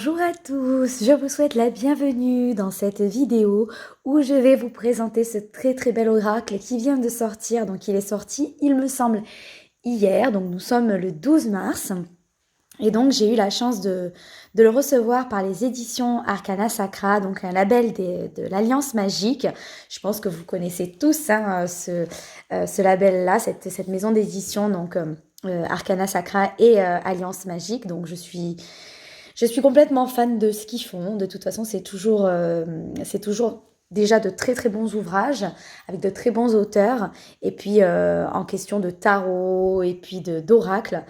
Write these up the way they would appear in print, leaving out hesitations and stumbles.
Bonjour à tous, je vous souhaite la bienvenue dans cette vidéo où je vais vous présenter ce très bel oracle qui vient de sortir. Donc il est sorti, il me semble, hier, donc nous sommes le 12 mars. Et donc j'ai eu la chance de le recevoir par les éditions Arcana Sacra, donc un label de l'Alliance Magique. Je pense que vous connaissez tous ce label-là, cette maison d'édition, donc Arcana Sacra et Alliance Magique. Donc je suis complètement fan de ce qu'ils font. De toute façon, c'est toujours déjà de très bons ouvrages avec de très bons auteurs. Et puis en question de tarot et puis d'oracle,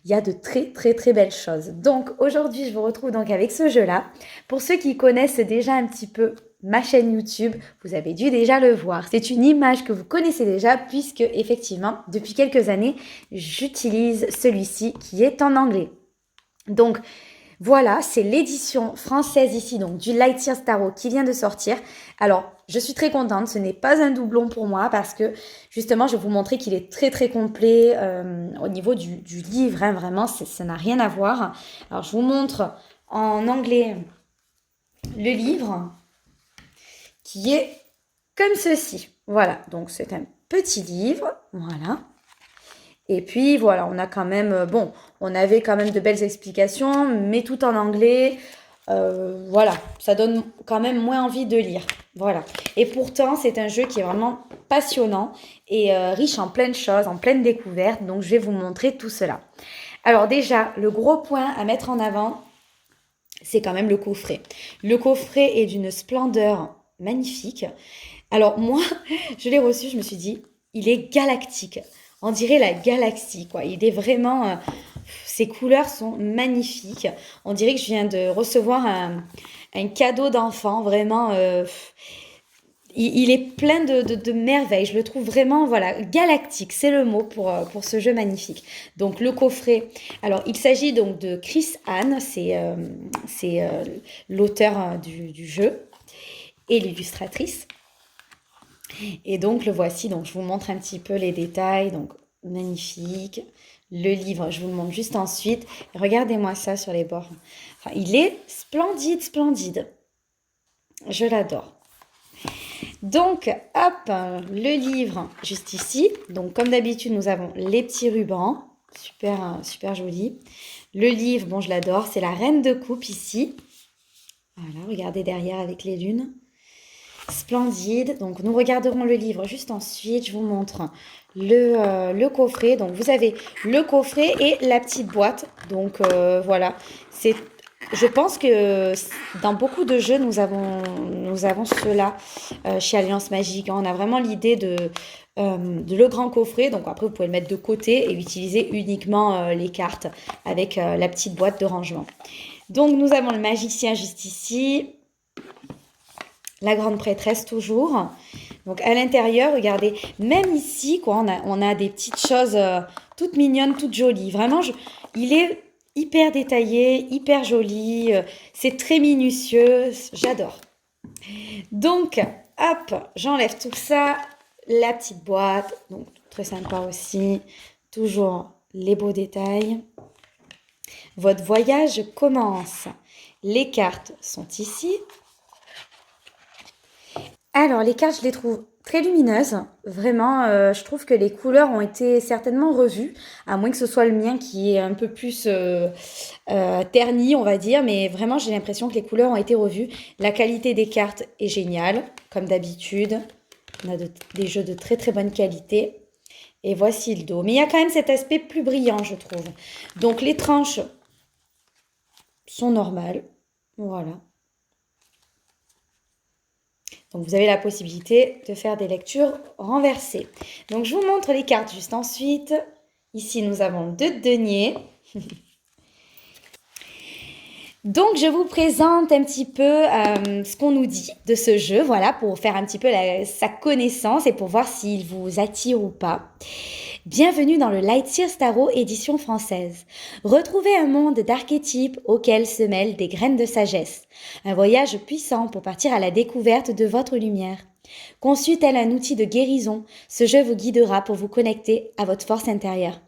il y a de très belles choses. Donc aujourd'hui, je vous retrouve donc avec ce jeu-là. Pour ceux qui connaissent déjà un petit peu ma chaîne YouTube, vous avez dû déjà le voir. C'est une image que vous connaissez déjà puisque effectivement, depuis quelques années, j'utilise celui-ci qui est en anglais. Donc voilà, c'est l'édition française ici, donc du Light Years Tarot qui vient de sortir. Alors, je suis très contente, ce n'est pas un doublon pour moi parce que justement, je vais vous montrer qu'il est très complet au niveau du livre, hein, vraiment, ça n'a rien à voir. Alors, je vous montre en anglais le livre qui est comme ceci. Voilà, donc c'est un petit livre, voilà. Et puis voilà, on a quand même, bon, on avait quand même de belles explications, mais tout en anglais. Voilà, ça donne quand même moins envie de lire. Voilà. Et pourtant, c'est un jeu qui est vraiment passionnant et riche en plein de choses, en pleine découverte. Donc, je vais vous montrer tout cela. Alors déjà, le gros point à mettre en avant, c'est quand même le coffret. Le coffret est d'une splendeur magnifique. Alors moi, je l'ai reçu, je me suis dit, il est galactique. On dirait la galaxie, quoi. Il est vraiment... ses couleurs sont magnifiques. On dirait que je viens de recevoir un cadeau d'enfant. Vraiment, il est plein de merveilles. Je le trouve vraiment, voilà, galactique. C'est le mot pour ce jeu magnifique. Donc, le coffret. Alors, il s'agit donc de Chris Anne. C'est l'auteur du jeu et l'illustratrice. Et donc, le voici. Donc, je vous montre un petit peu les détails. Donc, magnifique. Le livre, je vous le montre juste ensuite. Regardez-moi ça sur les bords. Enfin, il est splendide. Je l'adore. Donc, hop, le livre juste ici. Donc, comme d'habitude, nous avons les petits rubans. Super joli. Le livre, bon, je l'adore. C'est la Reine de Coupe ici. Voilà, regardez derrière avec les lunes. Splendide. Donc, nous regarderons le livre juste ensuite. Je vous montre le coffret. Donc, vous avez le coffret et la petite boîte. Donc, voilà. Je pense que dans beaucoup de jeux, nous avons cela chez Alliance Magique. On a vraiment l'idée de le grand coffret. Donc, après, vous pouvez le mettre de côté et utiliser uniquement les cartes avec la petite boîte de rangement. Donc, nous avons le magicien juste ici. La grande prêtresse toujours. Donc à l'intérieur, regardez, même ici, quoi, on a des petites choses toutes mignonnes, toutes jolies. Vraiment, il est hyper détaillé, hyper joli. C'est très minutieux. J'adore. Donc, hop, j'enlève tout ça. La petite boîte. Donc, très sympa aussi. Toujours les beaux détails. Votre voyage commence. Les cartes sont ici. Alors, les cartes, je les trouve très lumineuses. Vraiment, je trouve que les couleurs ont été certainement revues, à moins que ce soit le mien qui est un peu plus terni, on va dire. Mais vraiment, j'ai l'impression que les couleurs ont été revues. La qualité des cartes est géniale, comme d'habitude. On a des jeux de très bonne qualité. Et voici le dos. Mais il y a quand même cet aspect plus brillant, je trouve. Donc, les tranches sont normales. Voilà. Donc, vous avez la possibilité de faire des lectures renversées. Donc, je vous montre les cartes juste ensuite. Ici, nous avons 2 deniers. Donc, je vous présente un petit peu ce qu'on nous dit de ce jeu, voilà, pour faire un petit peu sa connaissance et pour voir s'il vous attire ou pas. Bienvenue dans le Light Years Tarot édition française. Retrouvez un monde d'archétypes auquel se mêlent des graines de sagesse. Un voyage puissant pour partir à la découverte de votre lumière. Conçu tel un outil de guérison, ce jeu vous guidera pour vous connecter à votre force intérieure.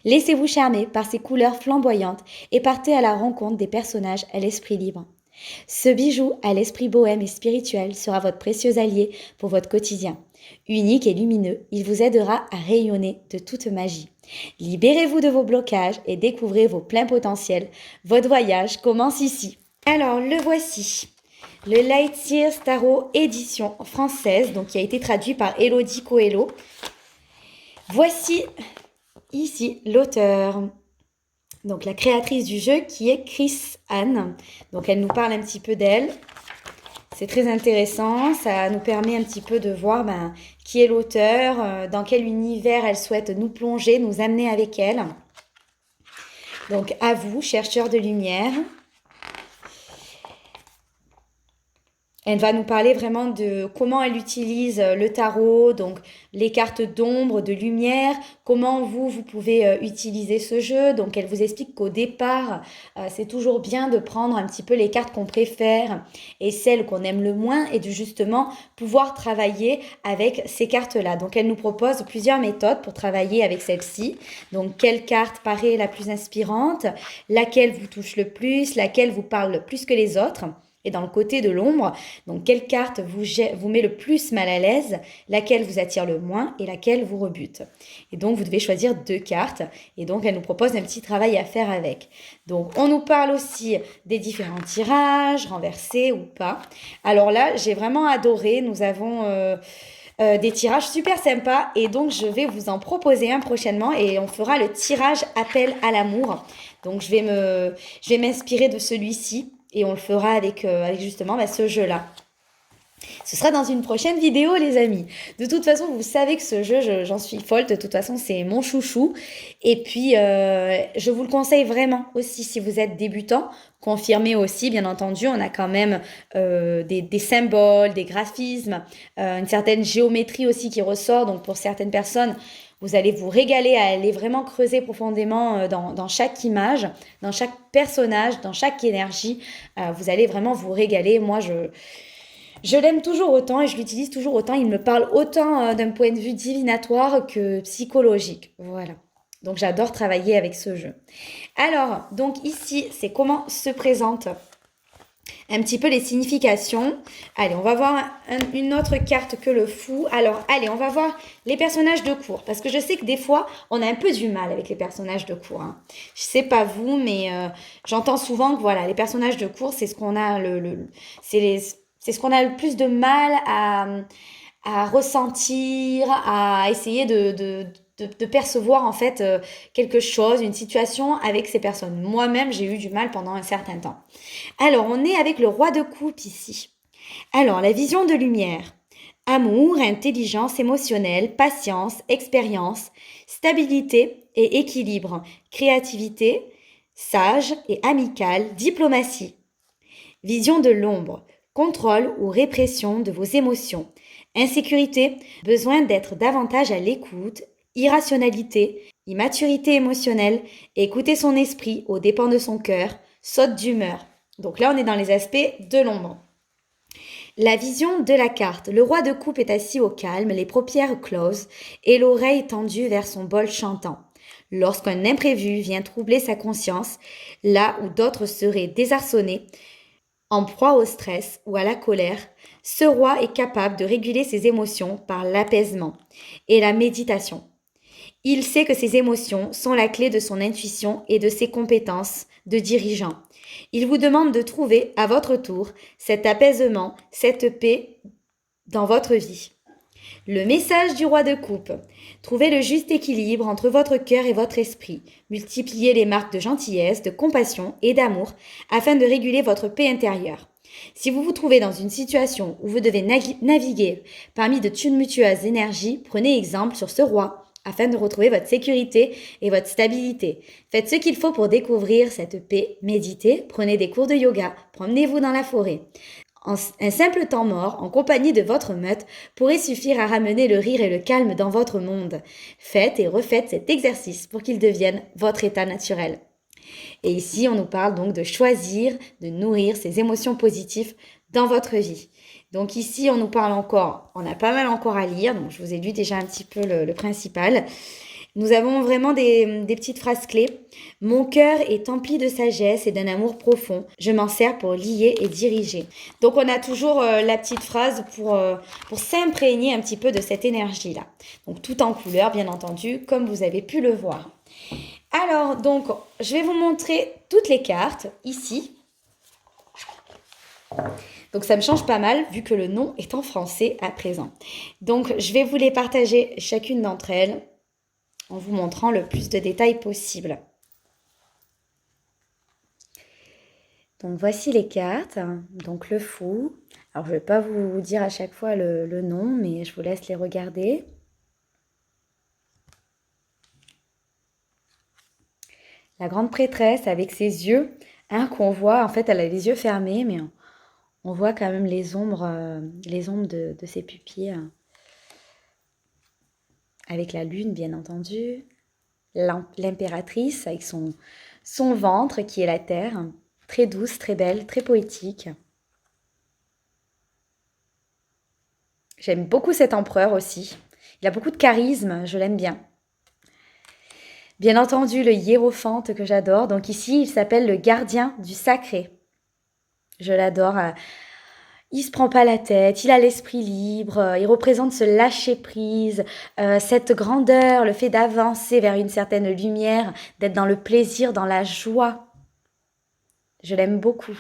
Laissez-vous charmer par ses couleurs flamboyantes et partez à la rencontre des personnages à l'esprit libre. Ce bijou à l'esprit bohème et spirituel sera votre précieux allié pour votre quotidien. Unique et lumineux, il vous aidera à rayonner de toute magie. Libérez-vous de vos blocages et découvrez vos pleins potentiels. Votre voyage commence ici. Alors, le voici. Le Light Years Tarot édition française, donc qui a été traduit par Elodie Coelho. Voici ici l'auteur, donc la créatrice du jeu qui est Chris Anne. Donc elle nous parle un petit peu d'elle. C'est très intéressant, ça nous permet un petit peu de voir qui est l'auteur, dans quel univers elle souhaite nous plonger, nous amener avec elle. Donc à vous, chercheurs de lumière. Elle va nous parler vraiment de comment elle utilise le tarot, donc les cartes d'ombre, de lumière, comment vous pouvez utiliser ce jeu. Donc elle vous explique qu'au départ, c'est toujours bien de prendre un petit peu les cartes qu'on préfère et celles qu'on aime le moins et de justement pouvoir travailler avec ces cartes-là. Donc elle nous propose plusieurs méthodes pour travailler avec celle-ci. Donc quelle carte paraît la plus inspirante, laquelle vous touche le plus, laquelle vous parle le plus que les autres. Et dans le côté de l'ombre, donc quelle carte vous met le plus mal à l'aise, laquelle vous attire le moins et laquelle vous rebute. Et donc vous devez choisir 2 cartes et donc elle nous propose un petit travail à faire avec. Donc on nous parle aussi des différents tirages, renversés ou pas. Alors là, j'ai vraiment adoré, nous avons des tirages super sympas et donc je vais vous en proposer un prochainement et on fera le tirage appel à l'amour. Donc je vais m'inspirer de celui-ci. Et on le fera avec justement ce jeu-là. Ce sera dans une prochaine vidéo, les amis. De toute façon, vous savez que ce jeu, j'en suis folle. De toute façon, c'est mon chouchou. Et puis, je vous le conseille vraiment aussi si vous êtes débutant. Confirmez aussi, bien entendu, on a quand même des symboles, des graphismes, une certaine géométrie aussi qui ressort. Donc, pour certaines personnes, vous allez vous régaler à aller vraiment creuser profondément dans chaque image, dans chaque personnage, dans chaque énergie. Vous allez vraiment vous régaler. Moi, je l'aime toujours autant et je l'utilise toujours autant. Il me parle autant d'un point de vue divinatoire que psychologique. Voilà. Donc, j'adore travailler avec ce jeu. Alors, donc ici, c'est comment se présente un petit peu les significations. Allez, on va voir une autre carte que le fou. Alors, allez, on va voir les personnages de cour. Parce que je sais que des fois, on a un peu du mal avec les personnages de cour. Hein. Je sais pas vous, mais j'entends souvent que voilà, les personnages de cour, c'est ce qu'on a c'est ce qu'on a le plus de mal à ressentir, à essayer de percevoir en fait quelque chose, une situation avec ces personnes. Moi-même, j'ai eu du mal pendant un certain temps. Alors, on est avec le roi de coupe ici. Alors, la vision de lumière. Amour, intelligence émotionnelle, patience, expérience, stabilité et équilibre, créativité, sage et amicale, diplomatie. Vision de l'ombre. Contrôle ou répression de vos émotions. Insécurité, besoin d'être davantage à l'écoute, irrationalité, immaturité émotionnelle, écouter son esprit aux dépens de son cœur, saute d'humeur. Donc là, on est dans les aspects de l'ombre. La vision de la carte. Le roi de coupe est assis au calme, les paupières closes et l'oreille tendue vers son bol chantant. Lorsqu'un imprévu vient troubler sa conscience, là où d'autres seraient désarçonnés, en proie au stress ou à la colère, ce roi est capable de réguler ses émotions par l'apaisement et la méditation. Il sait que ses émotions sont la clé de son intuition et de ses compétences de dirigeant. Il vous demande de trouver, à votre tour, cet apaisement, cette paix dans votre vie. Le message du roi de coupe. Trouvez le juste équilibre entre votre cœur et votre esprit. Multipliez les marques de gentillesse, de compassion et d'amour afin de réguler votre paix intérieure. Si vous vous trouvez dans une situation où vous devez naviguer parmi de tumultueuses énergies, prenez exemple sur ce roi afin de retrouver votre sécurité et votre stabilité. Faites ce qu'il faut pour découvrir cette paix, méditez, prenez des cours de yoga, promenez-vous dans la forêt. Un simple temps mort, en compagnie de votre meute, pourrait suffire à ramener le rire et le calme dans votre monde. Faites et refaites cet exercice pour qu'il devienne votre état naturel. Et ici, on nous parle donc de choisir, de nourrir ces émotions positives dans votre vie. Donc ici, on nous parle encore, on a pas mal encore à lire, donc je vous ai lu déjà un petit peu le principal. Nous avons vraiment des petites phrases clés. Mon cœur est empli de sagesse et d'un amour profond. Je m'en sers pour lier et diriger. Donc on a toujours la petite phrase pour s'imprégner un petit peu de cette énergie-là. Donc tout en couleur, bien entendu, comme vous avez pu le voir. Alors, donc, je vais vous montrer toutes les cartes ici. Donc ça me change pas mal vu que le nom est en français à présent. Donc je vais vous les partager chacune d'entre elles en vous montrant le plus de détails possible. Donc voici les cartes. Donc le fou. Alors je ne vais pas vous dire à chaque fois le nom, mais je vous laisse les regarder. La grande prêtresse avec ses yeux, qu'on voit, en fait elle a les yeux fermés, mais on voit quand même les ombres de ses pupilles. Avec la lune, bien entendu. L'impératrice avec son ventre qui est la terre. Très douce, très belle, très poétique. J'aime beaucoup cet empereur aussi. Il a beaucoup de charisme, je l'aime bien. Bien entendu, le hiérophante que j'adore. Donc ici, il s'appelle le gardien du sacré. Je l'adore. Il se prend pas la tête, il a l'esprit libre, il représente ce lâcher prise, cette grandeur, le fait d'avancer vers une certaine lumière, d'être dans le plaisir, dans la joie. Je l'aime beaucoup.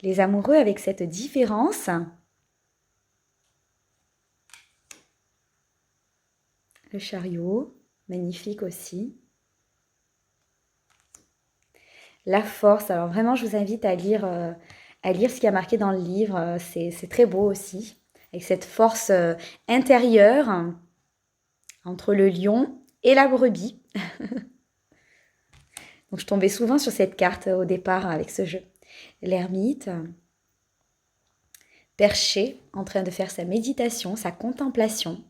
Les amoureux avec cette différence. Le chariot, magnifique aussi. La force, alors vraiment je vous invite à lire ce qui a marqué dans le livre, c'est très beau aussi, avec cette force intérieure entre le lion et la brebis. Donc je tombais souvent sur cette carte au départ avec ce jeu. L'ermite, perché, en train de faire sa méditation, sa contemplation,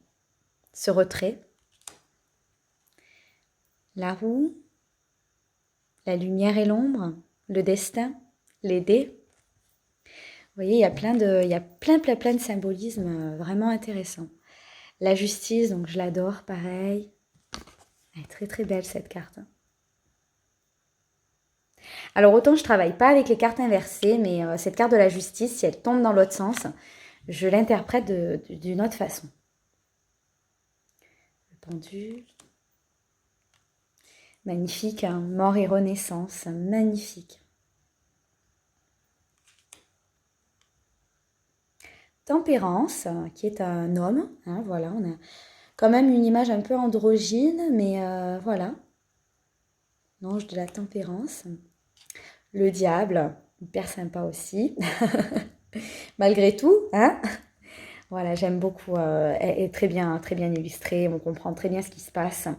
ce retrait. La roue, la lumière et l'ombre, le destin, les dés. Vous voyez, il y a plein de symbolismes vraiment intéressants. La justice, donc je l'adore, pareil. Elle est très très belle cette carte. Alors autant je travaille pas avec les cartes inversées, mais cette carte de la justice, si elle tombe dans l'autre sens, je l'interprète d'une autre façon. Le pendule. Magnifique, hein, mort et renaissance, magnifique. Tempérance, qui est un homme, hein, voilà, on a quand même une image un peu androgyne, mais voilà. L'ange de la tempérance. Le diable, hyper sympa aussi, malgré tout, hein. Voilà, j'aime beaucoup, elle est très bien illustrée, on comprend très bien ce qui se passe.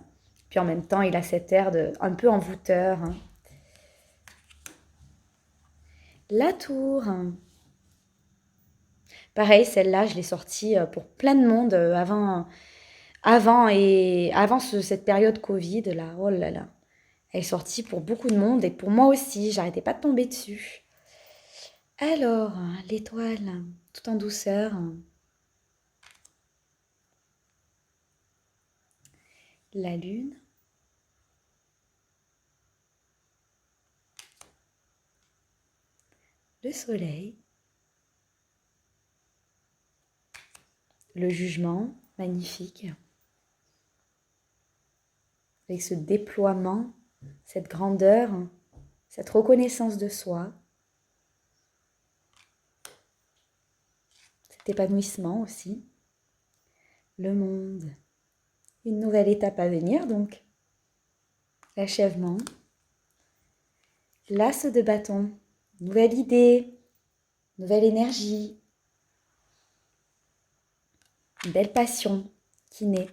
Puis en même temps, il a cet air un peu envoûteur. Hein. La tour. Pareil, celle-là, je l'ai sortie pour plein de monde avant cette période Covid là. Oh là là. Elle est sortie pour beaucoup de monde et pour moi aussi, j'arrêtais pas de tomber dessus. Alors, l'étoile, tout en douceur. La lune. Le soleil. Le jugement, magnifique. Avec ce déploiement, cette grandeur, cette reconnaissance de soi. Cet épanouissement aussi. Le monde. Une nouvelle étape à venir donc. L'achèvement. L'as de bâton. Nouvelle idée. Nouvelle énergie. Une belle passion qui naît.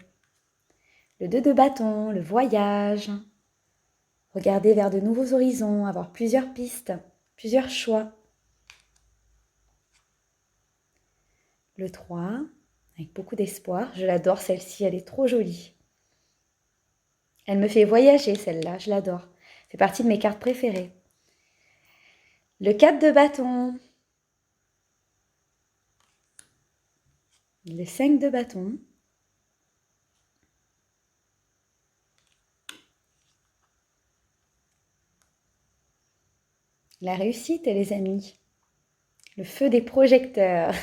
Le 2 de bâton, le voyage. Regarder vers de nouveaux horizons, avoir plusieurs pistes, plusieurs choix. Le 3, avec beaucoup d'espoir. Je l'adore celle-ci, elle est trop jolie. Elle me fait voyager celle-là, je l'adore. Elle fait partie de mes cartes préférées. Le 4 de bâton. Le 5 de bâton. La réussite, les amis. Le feu des projecteurs.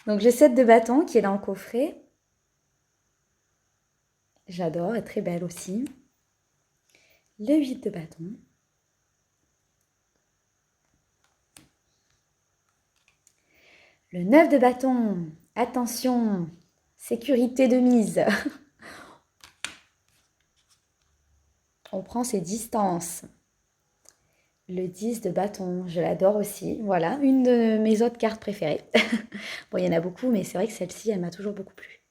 Donc le 7 de bâton qui est dans le coffret. J'adore, elle est très belle aussi. Le 8 de bâton. Le 9 de bâton. Attention, sécurité de mise. On prend ses distances. Le 10 de bâton, je l'adore aussi. Voilà, une de mes autres cartes préférées. Bon, il y en a beaucoup, mais c'est vrai que celle-ci, elle m'a toujours beaucoup plu.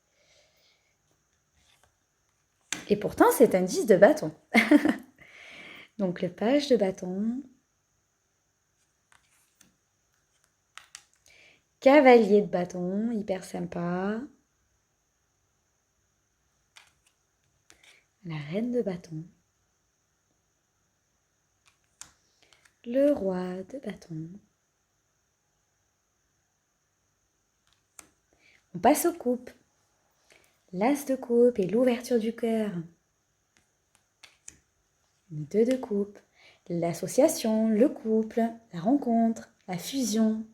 Et pourtant, c'est un 10 de bâton. Donc, le page de bâton. Cavalier de bâton, hyper sympa. La reine de bâton. Le roi de bâton. On passe aux coupes. L'as de coupe et l'ouverture du cœur. 2 de coupe. L'association, le couple, la rencontre, la fusion.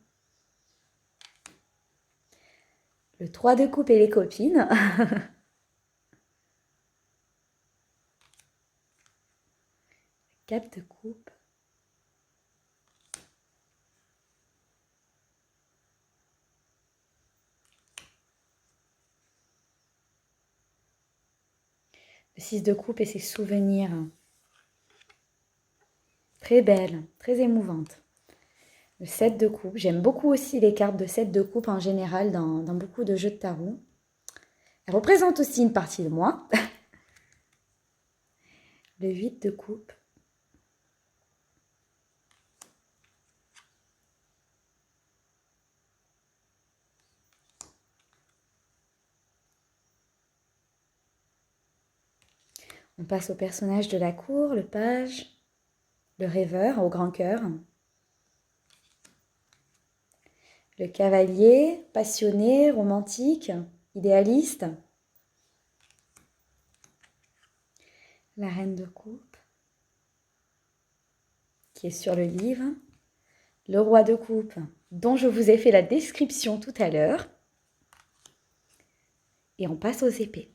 Le 3 de coupe et les copines. 4 de coupe. Le 6 de coupe et ses souvenirs. Très belle, très émouvante. Le 7 de coupe. J'aime beaucoup aussi les cartes de 7 de coupe en général dans beaucoup de jeux de tarot. Elle représente aussi une partie de moi. Le 8 de coupe. On passe au personnage de la cour, le page, le rêveur au grand cœur. Le cavalier, passionné, romantique, idéaliste. La reine de coupe, qui est sur le livre. Le roi de coupe, dont je vous ai fait la description tout à l'heure. Et on passe aux épées.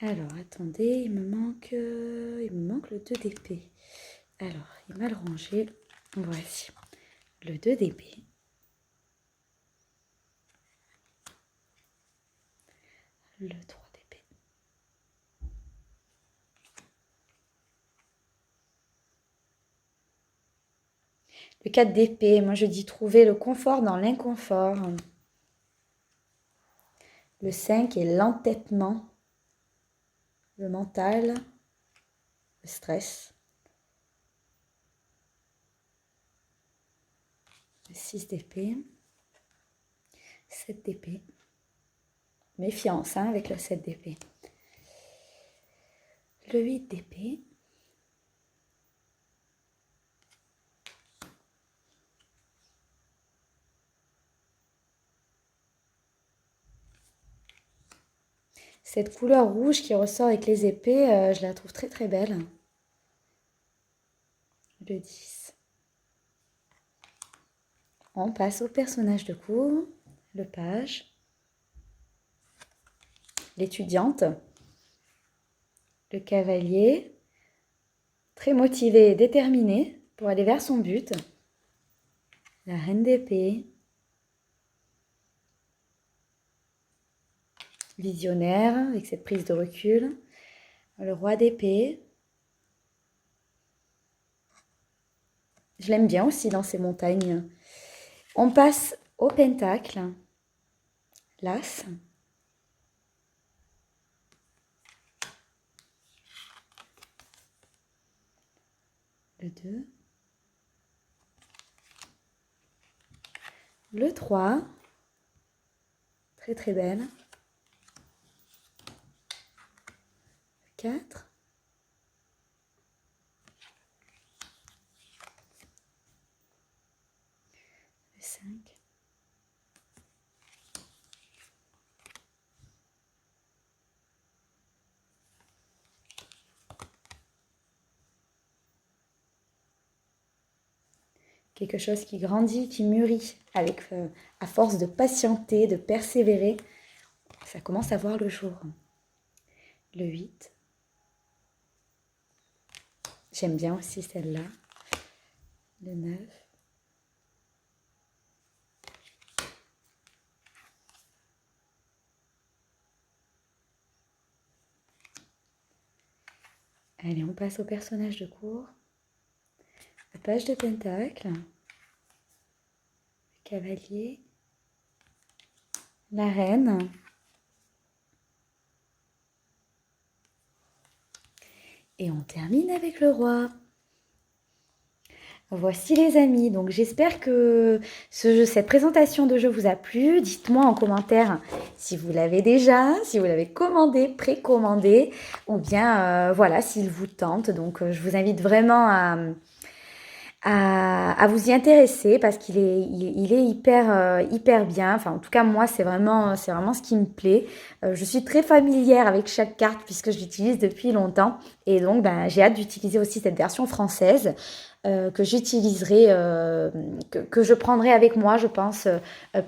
Alors, attendez, il me manque le 2 d'épée. Alors, il est mal rangé. Voici. Le 2 d'épée. Le 3 d'épée. Le 4 d'épée, moi je dis trouver le confort dans l'inconfort. Le 5 est l'entêtement, le mental, le stress. Le 6 d'épée. 7 d'épée. Méfiance avec le 7 d'épée. Le 8 d'épée. Cette couleur rouge qui ressort avec les épées, je la trouve très très belle. Le 10. On passe au personnage de cour, le page, l'étudiante, le cavalier, très motivé et déterminé pour aller vers son but, la reine d'épée, visionnaire avec cette prise de recul, le roi d'épée. Je l'aime bien aussi dans ces montagnes. On passe au pentacle, l'as, le 2, le 3, très très belle, le 4, le 5, quelque chose qui grandit, qui mûrit avec, à force de patienter, de persévérer. Ça commence à voir le jour. Le 8. J'aime bien aussi celle-là. Le 9. Allez, on passe au personnage de cour. La page de pentacle. Le cavalier. La reine. Et on termine avec le roi. Voici les amis, donc j'espère que cette présentation de jeu vous a plu. Dites-moi en commentaire si vous l'avez déjà, si vous l'avez commandé, précommandé, ou bien voilà, s'il vous tente. Donc je vous invite vraiment à vous y intéresser parce qu'il est, il est hyper bien. Enfin, en tout cas, moi, c'est vraiment ce qui me plaît. Je suis très familière avec chaque carte puisque je l'utilise depuis longtemps. Et donc, ben, j'ai hâte d'utiliser aussi cette version française. Que j'utiliserai, que je prendrai avec moi, je pense,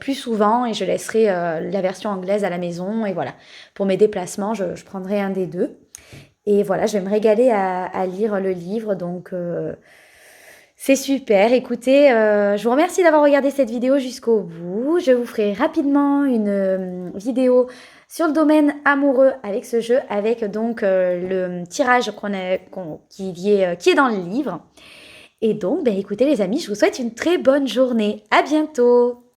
plus souvent et je laisserai la version anglaise à la maison. Et voilà, pour mes déplacements, je prendrai un des deux. Et voilà, je vais me régaler à lire le livre. Donc, c'est super. Écoutez, je vous remercie d'avoir regardé cette vidéo jusqu'au bout. Je vous ferai rapidement une vidéo sur le domaine amoureux avec ce jeu, avec donc le tirage qui est dans le livre. Et donc, ben, écoutez les amis, je vous souhaite une très bonne journée. À bientôt!